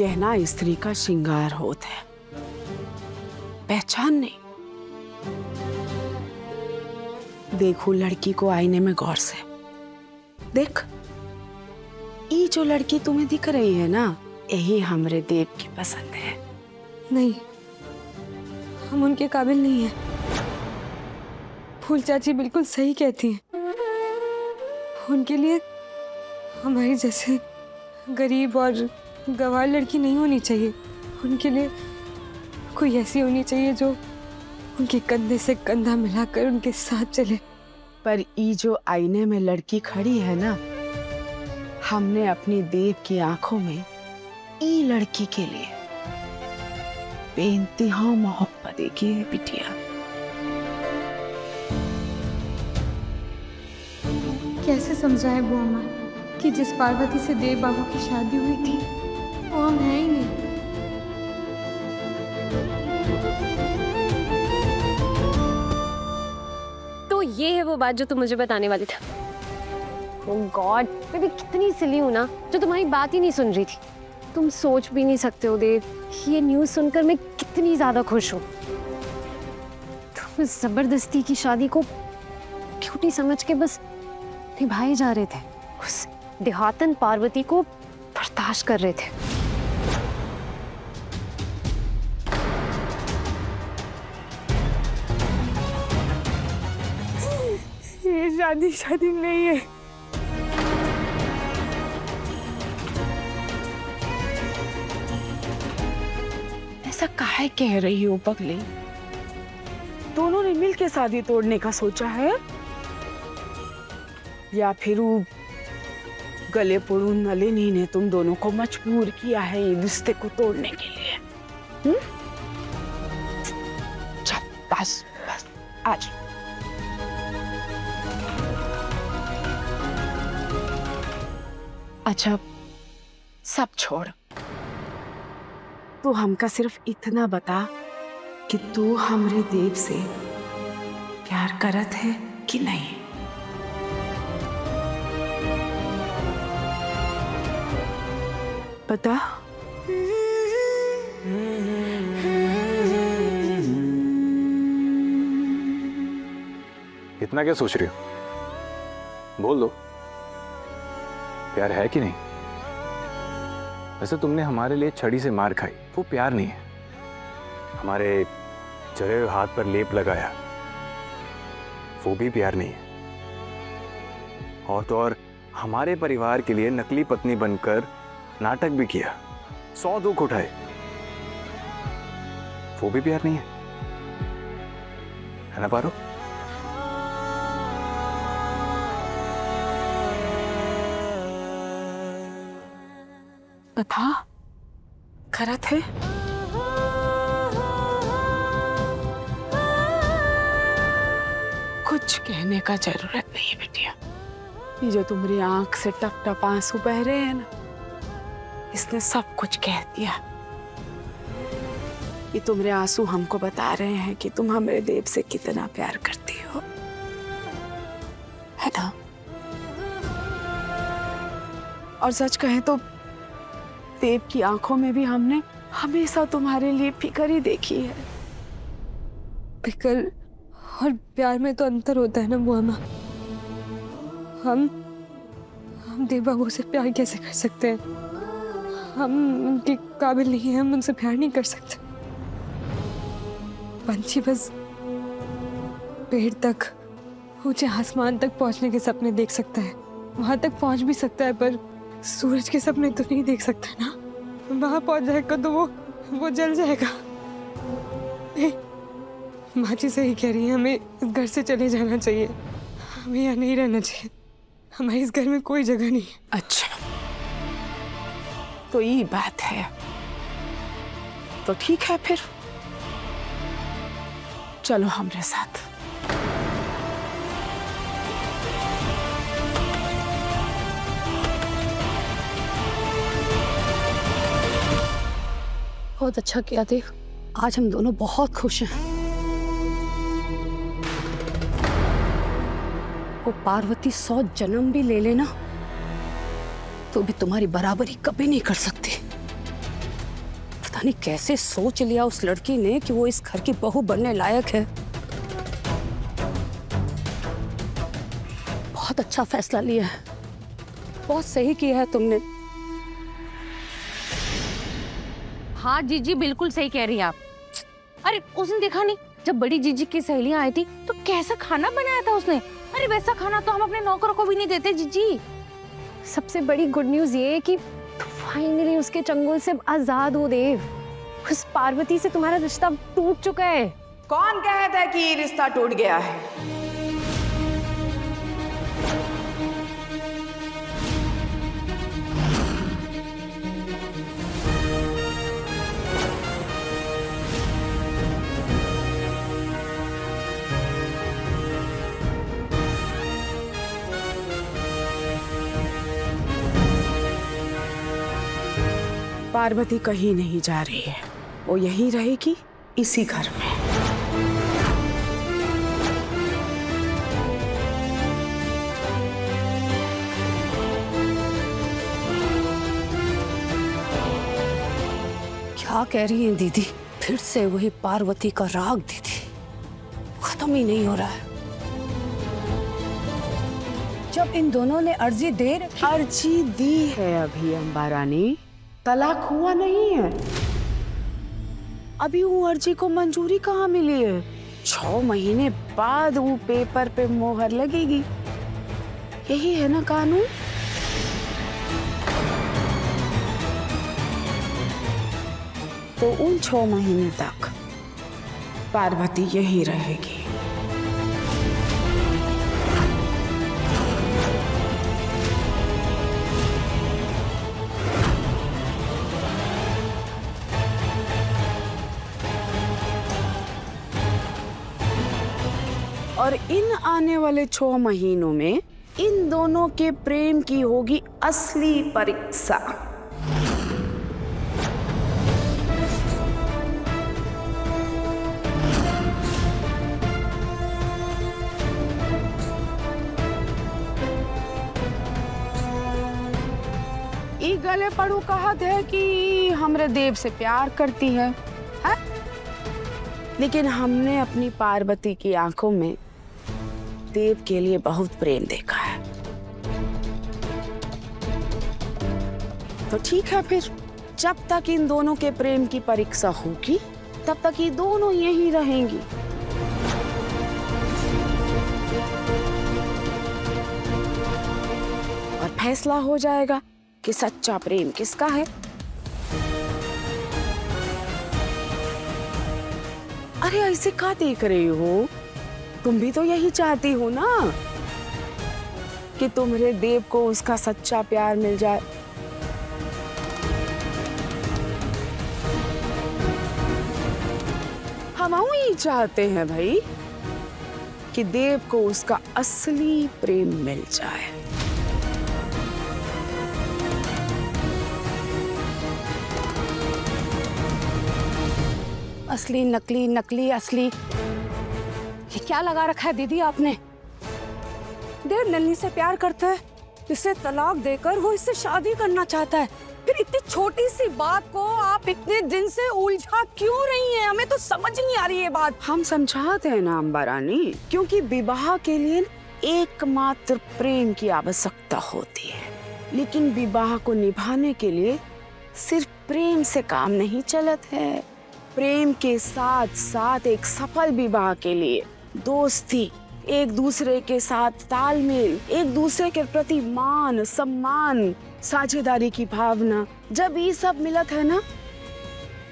गहना स्त्री का श्रृंगार होता है, पहचान नहीं। देखो लड़की को आईने में गौर से देख। ये जो लड़की तुम्हें दिख रही है ना, यही हमरे देव की पसंद है। नहीं, हम उनके काबिल नहीं हैं। फूल चाची बिल्कुल सही कहती हैं। उनके लिए हमारी जैसे गरीब और गंवार लड़की नहीं होनी चाहिए। उनके लिए कोई ऐसी होनी चाहिए जो उनके कंधे से कंधा मिलाकर उनके साथ चले। पर ये जो आईने में लड़की खड़ी है ना, हमने अपनी देव की आंखों में ई लड़की के लिए बेइंतहा मोहब्बत देखी है बिटिया। कैसे समझाए बुआ माँ कि जिस पार्वती से देव बाबू की शादी हुई थी वो हम हैं ही नहीं। तो ये है वो बात जो तुम मुझे बताने वाली था। ओह गॉड, मैं भी कितनी सिली हूँ ना जो तुम्हारी बात ही नहीं सुन रही थी। तुम सोच भी नहीं सकते हो देव, ये न्यूज़ सुनकर मैं कितनी ज्यादा खुश हूँ। तुम इस जबरदस्ती की शादी को ड्यूटी समझ के बस निभाए जा रहे थे, उस देहातन पार्वती को बर्दाश्त कर रहे थे। ये शादी नहीं है। ऐसा काहे कह रही हो पगली? दोनों ने मिलके शादी तोड़ने का सोचा है, या फिर वो गले पड़ू नलिनी ने तुम दोनों को मजबूर किया है ये रिश्ते को तोड़ने के लिए? चल बस बस आज। अच्छा सब छोड़, तू हमका सिर्फ इतना बता कि तू हमरे देव से प्यार करत है कि नहीं? पता? इतना क्या सोच रही हो? बोल दो, प्यार है कि नहीं? वैसे तुमने हमारे लिए छड़ी से मार खाई, वो प्यार नहीं है। हमारे जले हुए हाथ पर लेप लगाया, वो भी प्यार नहीं है। और तो और हमारे परिवार के लिए नकली पत्नी बनकर नाटक भी किया, 100 दुख उठाए, वो भी प्यार नहीं है ना पारो? बता, करत है? कुछ कहने का जरूरत नहीं है बिटिया। ये जो तुम्हारी आंख से टप टप आंसू बह रहे हैं ना, इसने सब कुछ कह दिया। ये तुम्हारे आंसू हमको बता रहे हैं कि तुम हमारे देव से कितना प्यार करती हो, है ना? और सच कहें तो देव की आंखों में भी हमने हमेशा तुम्हारे लिए फिक्र ही देखी है। फिक्र और प्यार में तो अंतर होता है ना बुआ माँ। हम देव बाबू से प्यार कैसे कर सकते हैं? हम उनके काबिल नहीं हैं, हम उनसे प्यार नहीं कर सकते। पंछी बस पेड़ तक, ऊंचे आसमान तक पहुंचने के सपने देख सकता है, वहां तक पहुंच भी सकता है, पर सूरज के सपने तो नहीं देख सकता ना। वहां पहुंच जाएगा तो वो जल जाएगा। माँ जी सही कह रही है, हमें इस घर से चले जाना चाहिए, हमें यहाँ नहीं रहना चाहिए। हमारे इस घर में कोई जगह नहीं है। अच्छा तो ये बात है, तो ठीक है फिर चलो हमारे साथ। बहुत अच्छा किया देव, आज हम दोनों बहुत खुश हैं। वो पार्वती 100 जन्म भी ले लेना तो भी तुम्हारी बराबरी कभी नहीं कर सकती। पता नहीं कैसे सोच लिया उस लड़की ने कि वो इस घर की बहू बनने लायक है। बहुत अच्छा फैसला लिया है, बहुत सही किया है तुमने। हाँ जीजी बिल्कुल सही कह रही है आप। अरे उसने देखा नहीं, जब बड़ी जीजी की सहेलियां आई थी तो कैसा खाना बनाया था उसने। अरे वैसा खाना तो हम अपने नौकरों को भी नहीं देते जीजी। सबसे बड़ी गुड न्यूज ये है कि फाइनली उसके चंगुल से आजाद हो देव। उस पार्वती से तुम्हारा रिश्ता टूट चुका है। कौन कहता है कि ये रिश्ता टूट गया है? पार्वती कहीं नहीं जा रही है, वो यहीं रहेगी इसी घर में। क्या कह रही हैं दीदी? फिर से वही पार्वती का राग दीदी, खत्म ही नहीं हो रहा है। जब इन दोनों ने अर्जी दे रखी, अर्जी दी है अभी अम्बा रानी, तलाक हुआ नहीं है। अभी वो अर्जी को मंजूरी कहाँ मिली है? 6 महीने बाद वो पेपर पे मोहर लगेगी। यही है ना कानून। तो उन 6 महीने तक पार्वती यही रहेगी। और इन आने वाले 6 महीनों में इन दोनों के प्रेम की होगी असली परीक्षा। ई गले पड़ू कहत है कि हमरे देव से प्यार करती है? लेकिन हमने अपनी पार्वती की आंखों में देव के लिए बहुत प्रेम देखा है। तो ठीक है, फिर जब तक इन दोनों के प्रेम की परीक्षा होगी तब तक ये दोनों यहीं रहेंगी। और फैसला हो जाएगा कि सच्चा प्रेम किसका है। अरे ऐसे क्या देख रही हो? तुम भी तो यही चाहती हो ना कि तुम्हारे देव को उसका सच्चा प्यार मिल जाए। हम ही चाहते हैं भाई कि देव को उसका असली प्रेम मिल जाए। असली नकली, नकली असली, ये क्या लगा रखा है दीदी आपने? देव नन्ही से प्यार करता है, इसे तलाक देकर वो इससे शादी करना चाहता है। फिर इतनी छोटी सी बात को आप इतने दिन से उलझा क्यों रही हैं? हमें तो समझ नहीं आ रही है बात। हम समझाते हैं ना अम्बा रानी, क्योंकि विवाह के लिए एकमात्र प्रेम की आवश्यकता होती है। लेकिन विवाह को निभाने के लिए सिर्फ प्रेम से काम नहीं चलत है। प्रेम के साथ साथ एक सफल विवाह के लिए दोस्ती, एक दूसरे के साथ तालमेल, एक दूसरे के प्रति मान सम्मान, साझेदारी की भावना, जब ये सब मिलत है ना,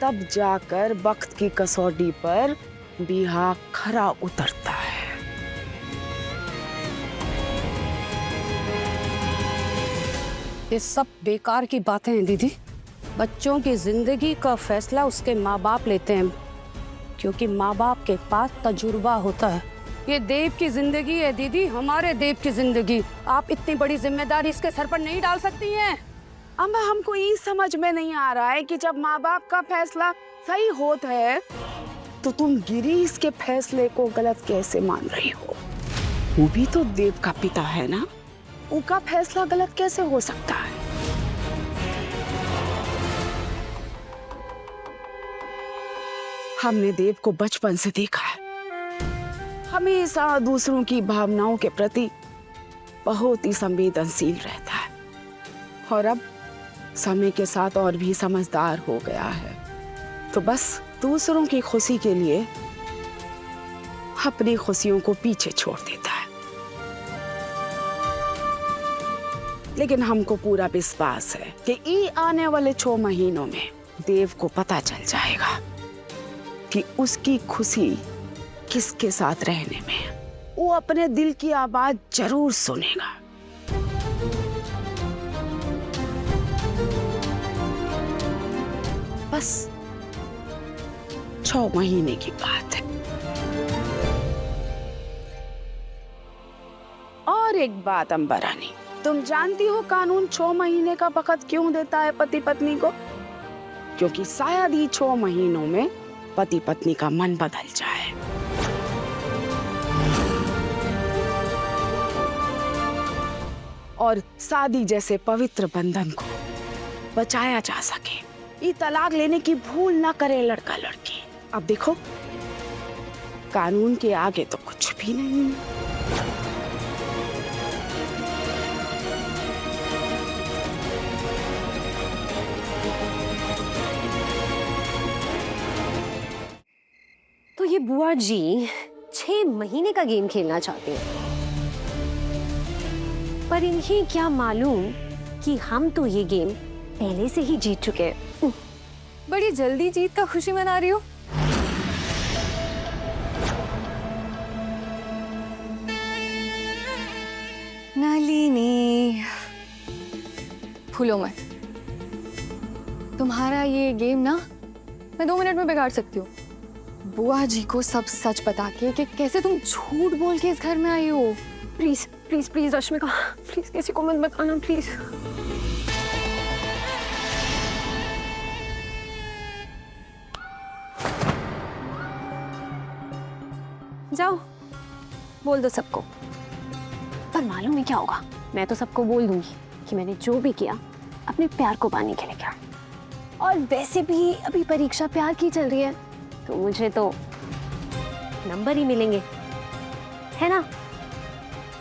तब जाकर वक्त की कसौटी पर विवाह खरा उतरता है। ये सब बेकार की बातें हैं दीदी। बच्चों की जिंदगी का फैसला उसके माँ बाप लेते हैं, क्योंकि माँ बाप के पास तजुर्बा होता है। ये देव की जिंदगी है दीदी, हमारे देव की जिंदगी। आप इतनी बड़ी जिम्मेदारी इसके सर पर नहीं डाल सकती हैं। अम्मा, हमको ये समझ में नहीं आ रहा है कि जब माँ बाप का फैसला सही होता है तो तुम गिरीश के फैसले को गलत कैसे मान रही हो? वो भी तो देव का पिता है ना, उनका फैसला गलत कैसे हो सकता है? हमने देव को बचपन से देखा है, हमेशा दूसरों की भावनाओं के प्रति बहुत ही संवेदनशील रहता है और अब समय के साथ और भी समझदार हो गया है। तो बस दूसरों की खुशी के लिए अपनी खुशियों को पीछे छोड़ देता है। लेकिन हमको पूरा विश्वास है कि आने वाले 6 महीनों में देव को पता चल जाएगा कि उसकी खुशी किसके साथ रहने में है। वो अपने दिल की आवाज जरूर सुनेगा। बस 6 महीने की बात है। और एक बात अंबरानी, तुम जानती हो कानून 6 महीने का वक्त क्यों देता है पति पत्नी को? क्योंकि शायद ही 6 महीनों में पति पत्नी का मन बदल जाए। और शादी जैसे पवित्र बंधन को बचाया जा सके। ये तलाक लेने की भूल ना करे लड़का लड़की। अब देखो, कानून के आगे तो कुछ भी नहीं है। तो ये बुआ जी 6 महीने का गेम खेलना चाहते हैं, पर इन्हें क्या मालूम कि हम तो ये गेम पहले से ही जीत चुके हैं। बड़ी जल्दी जीत का खुशी मना रही हो। नलिनी, भूलो मत, तुम्हारा ये गेम ना मैं 2 मिनट में बिगाड़ सकती हूँ। बुआ जी को सब सच बता के कि कैसे तुम झूठ बोल के इस घर में आई हो। Please please please Rashmika, please किसी को मत बताना प्लीज। जाओ बोल दो सबको, पर मालूम है क्या होगा? मैं तो सबको बोल दूंगी कि मैंने जो भी किया अपने प्यार को पाने के लिए किया। और वैसे भी अभी परीक्षा प्यार की चल रही है, तो मुझे तो नंबर ही मिलेंगे, है ना?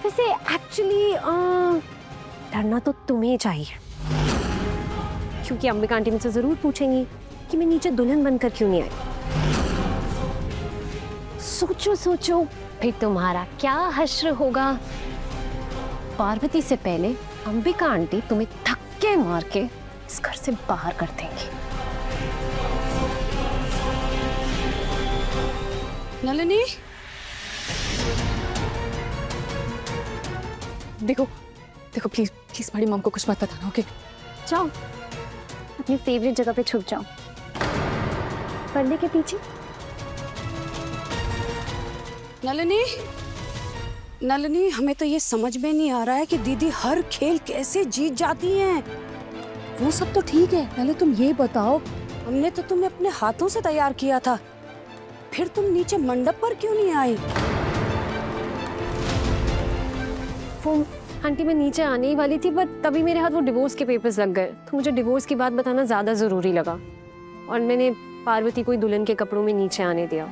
वैसे एक्चुअली डरना तो तुम्हें चाहिए, क्योंकि अंबिका आंटी मुझसे जरूर पूछेंगी कि मैं नीचे दुल्हन बनकर क्यों नहीं आई। सोचो सोचो फिर तुम्हारा क्या हश्र होगा। पार्वती से पहले अंबिका आंटी तुम्हें धक्के मार के इस घर से बाहर कर देंगी। नलिनी, देखो देखो, प्लीज प्लीज बड़ी मॉम को कुछ मत बताना, ओके? जाओ अपनी फेवरेट जगह पे छुप जाओ, पर्दे के पीछे। नलिनी, नलिनी, हमें तो ये समझ में नहीं आ रहा है कि दीदी हर खेल कैसे जीत जाती हैं। वो सब तो ठीक है, पहले तुम ये बताओ, हमने तो तुम्हें अपने हाथों से तैयार किया था, फिर तुम नीचे मंडप पर क्यों नहीं आई? वो आंटी मैं नीचे आने ही वाली थी, बट तभी मेरे हाथ वो डिवोर्स के पेपर्स लग गए, तो मुझे डिवोर्स की बात बताना ज्यादा जरूरी लगा और मैंने पार्वती को दुल्हन के कपड़ों में नीचे आने दिया।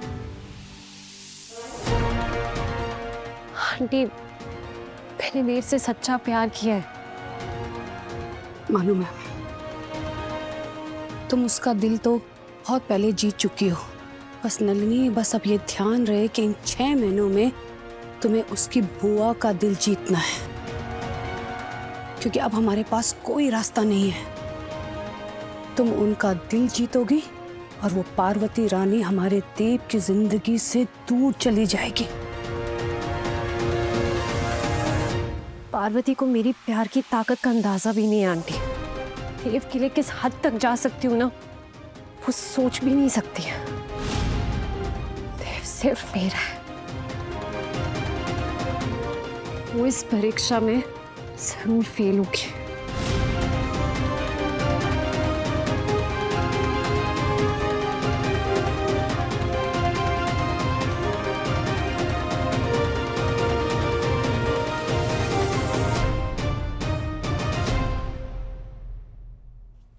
आंटी मैंने देर से सच्चा प्यार किया है। मालूम है, तुम उसका दिल तो बहुत पहले जीत चुकी हो। बस नलिनी, बस अब ये ध्यान रहे कि इन 6 महीनों में तुम्हें उसकी बुआ का दिल जीतना है, क्योंकि अब हमारे पास कोई रास्ता नहीं है। तुम उनका दिल जीतोगी और वो पार्वती रानी हमारे देव की जिंदगी से दूर चली जाएगी। पार्वती को मेरी प्यार की ताकत का अंदाजा भी नहीं है आंटी। देव के लिए किस हद तक जा सकती हूँ ना, वो सोच भी नहीं सकती है। देव सिर्फ मेरा है, वो इस परीक्षा में जरूर फेल होगी।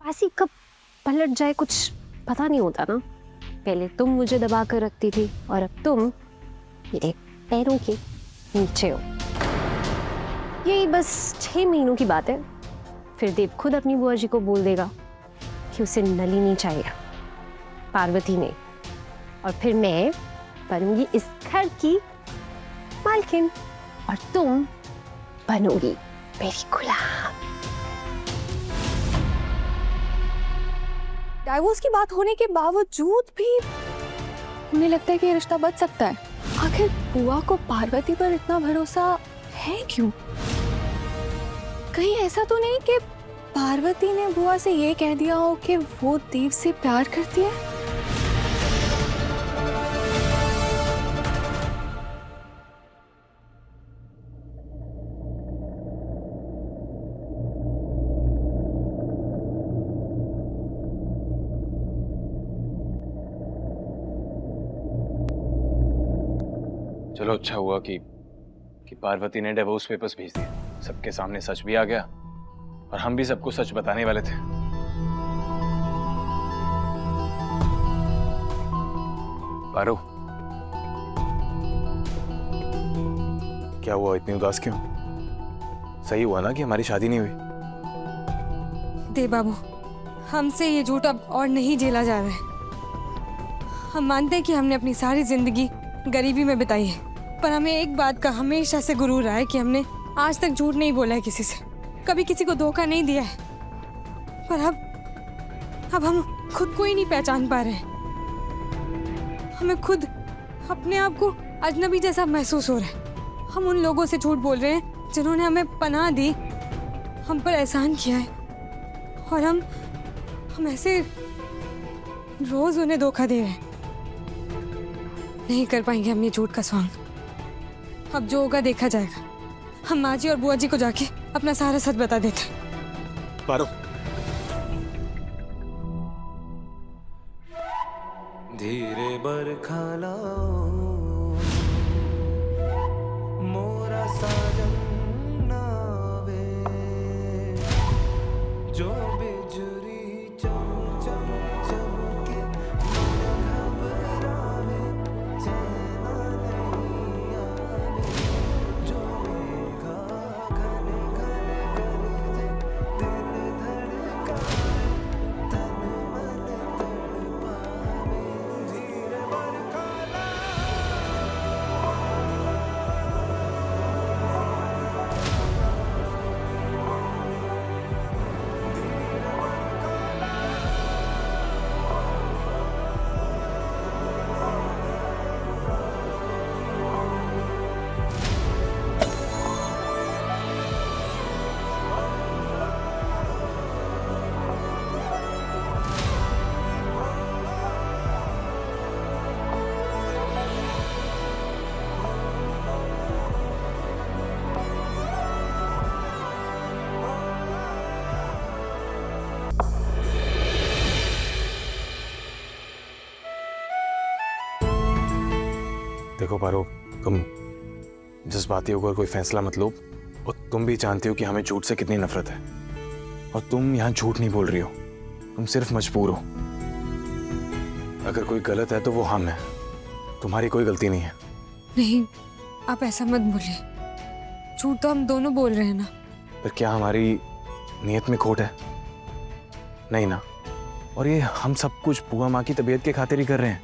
ऐसी कब पलट जाए कुछ पता नहीं होता ना। पहले तुम मुझे दबा कर रखती थी और अब तुम मेरे पैरों के नीचे हो। यही बस 6 महीनों की बात है, फिर देव खुद अपनी बुआ जी को बोल देगा कि उसे नलिनी चाहिए, पार्वती ने, और फिर मैं बनूंगी इस घर की मालकिन और तुम बनोगी मेरी गुलाम। डाइवोर्स की बात होने के बावजूद भी उन्हें लगता है कि ये रिश्ता बच सकता है। आखिर बुआ को पार्वती पर इतना भरोसा है क्यों? कहीं ऐसा तो नहीं कि पार्वती ने बुआ से ये कह दिया हो कि वो देव से प्यार करती है? चलो अच्छा हुआ कि पार्वती ने डिवोर्स पेपर्स भेज दिए, सबके सामने सच भी आ गया और हम भी सबको सच बताने वाले थे। पारो, क्या हुआ, इतनी उदास क्यों? सही हुआ ना कि हमारी शादी नहीं हुई? देव बाबू, हमसे ये झूठ अब और नहीं झेला जा रहा है। हम मानते हैं कि हमने अपनी सारी जिंदगी गरीबी में बिताई है, पर हमें एक बात का हमेशा से गुरूर रहा है कि हमने आज तक झूठ नहीं बोला है किसी से, कभी किसी को धोखा नहीं दिया है। पर अब हम खुद को ही नहीं पहचान पा रहे हैं। हमें खुद अपने आप को अजनबी जैसा महसूस हो रहा है। हम उन लोगों से झूठ बोल रहे हैं जिन्होंने हमें पनाह दी, हम पर एहसान किया है, और हम ऐसे रोज उन्हें धोखा दे रहे हैं। नहीं कर पाएंगे हम ये झूठ का स्वांग। अब जो होगा देखा जाएगा। हम माँ जी और बुआ जी को जाके अपना सारा सच बता देते हैं। पारो, धीरे बरखा लाओ मोरा साजन नावे, जो बिजुरी चम चम चमके मन घबरावे, चैन नहीं आवे, जो मेघा घन घन गरजे, दिल धड़काए, तन मन तड़पावे, धीरे बरखा देखो पारो, तुम जज्बाती होकर कोई फैसला मत लो, और तुम भी जानती हो कि हमें झूठ से कितनी नफरत है, और तुम यहाँ झूठ नहीं बोल रही हो, तुम सिर्फ मजबूर हो। अगर कोई गलत है तो वो हम है, तुम्हारी कोई गलती नहीं है। नहीं, आप ऐसा मत बोलिए। झूठ तो हम दोनों बोल रहे हैं ना। फिर क्या हमारी नीयत में खोट है? नहीं ना। और ये हम सब कुछ बुआ माँ की तबीयत के खातिर ही कर रहे हैं,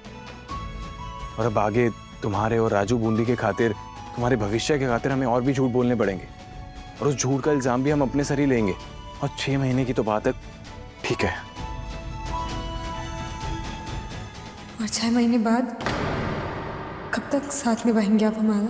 और अब आगे तुम्हारे और राजू बूंदी के खातिर, तुम्हारे भविष्य के खातिर हमें और भी झूठ बोलने पड़ेंगे, और उस झूठ का इल्जाम भी हम अपने सर ही लेंगे। और 6 महीने की तो बात है, ठीक है। और 6 महीने बाद कब तक साथ निभाएंगे आप हमारा?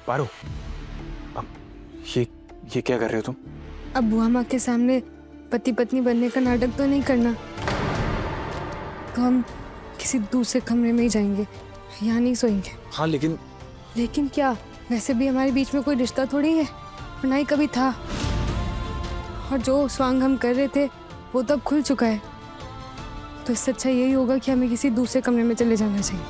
पारो, अब ये क्या कर रहे हो तुम? अब बुआ माँ के सामने पति पत्नी बनने का नाटक तो नहीं करना, तो हम किसी दूसरे कमरे में ही जाएंगे, यहाँ नहीं सोएंगे। हाँ, लेकिन क्या? वैसे भी हमारे बीच में कोई रिश्ता थोड़ी है, और ना ही कभी था। और जो स्वांग हम कर रहे थे वो तो अब खुल चुका है, तो इससे अच्छा यही होगा कि हमें किसी दूसरे कमरे में चले जाना चाहिए।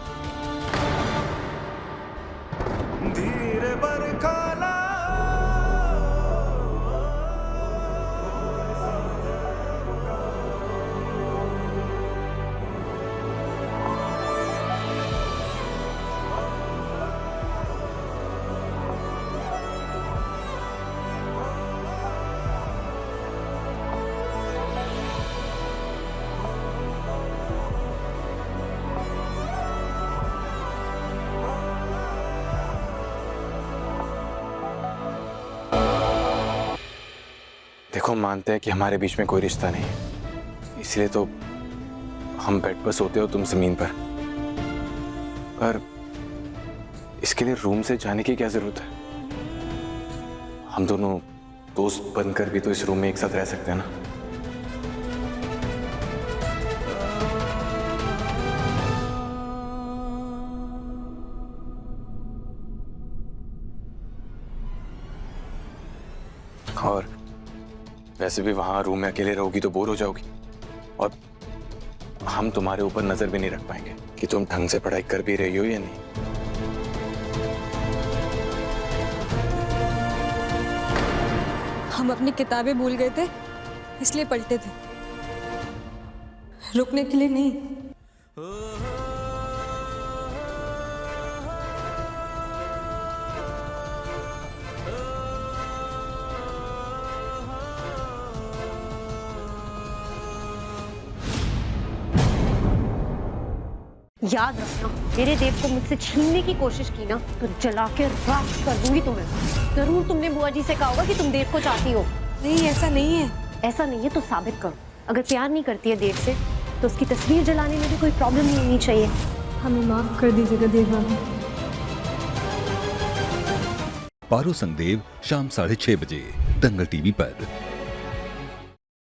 देखो, हम मानते हैं कि हमारे बीच में कोई रिश्ता नहीं है, इसलिए तो हम बेड पर सोते हो, तुम जमीन पर। पर इसके लिए रूम से जाने की क्या जरूरत है? हम दोनों दोस्त बनकर भी तो इस रूम में एक साथ रह सकते हैं ना। और वैसे भी वहां रूम में अकेले रहोगी तो बोर हो जाओगी, और हम तुम्हारे ऊपर नजर भी नहीं रख पाएंगे कि तुम ढंग से पढ़ाई कर भी रही हो या नहीं। हम अपनी किताबें भूल गए थे, इसलिए पलटे थे, रुकने के लिए नहीं। याद रखना, मेरे देव को मुझसे छीनने की कोशिश की ना तो जला के राख कर दूंगी तुम्हें। जरूर तुमने बुआ जी से कहा होगा कि तुम देव को चाहती हो। नहीं, ऐसा नहीं है। ऐसा नहीं है तो साबित करो। अगर प्यार नहीं करती है देव से तो उसकी तस्वीर जलाने में भी कोई प्रॉब्लम नहीं होनी चाहिए। हमें माफ कर दीजिएगा देव बाबू। पारो संग देव शाम 6:30 बजे दंगल टीवी पर।